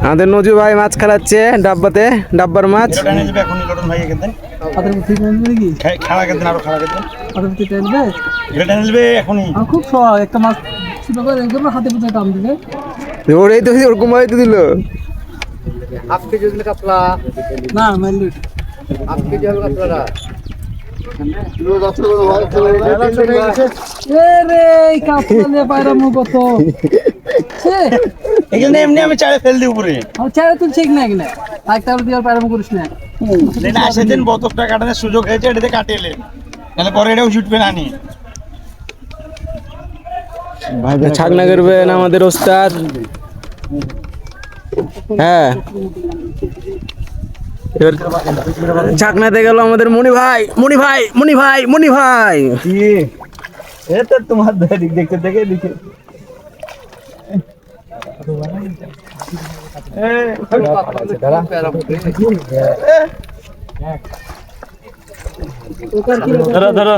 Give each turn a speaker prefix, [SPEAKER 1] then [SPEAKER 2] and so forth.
[SPEAKER 1] আমাদের নজু ভাই মাছ খেলাচ্ছে ডাব্বাতে, ডাব্বার মাছ।
[SPEAKER 2] খুব সহজ একটা মাছ ছোট করে হাতে পুঁতে টান দিলে
[SPEAKER 1] ওরাই তো ওরকম ভাবে তো দিল।
[SPEAKER 3] হাফ কেজি দিলে কাতলা
[SPEAKER 2] না মাইল
[SPEAKER 3] হাফ কেজি হলো কাতলাটা
[SPEAKER 4] এমনি আমি চারে ফেল দিই উপরে
[SPEAKER 2] তুই ঠিক না কিনা দিয়ে পায়রামো করিস না
[SPEAKER 4] সেদিন বতকটা কাটানোর সুযোগ হয়েছে এটাতে কাটিয়ে তাহলে পরে এটাও জুটবে না নি
[SPEAKER 1] ছাগনা করবেন আমাদের ওস্তাদ। হ্যাঁ এবার ছাগনাতে গেল আমাদের মনি ভাই, মনি ভাই, মনি ভাই, মনি ভাই।
[SPEAKER 4] এটা তোমার দিক দেখতে দেখে দিকে ধরো ধরো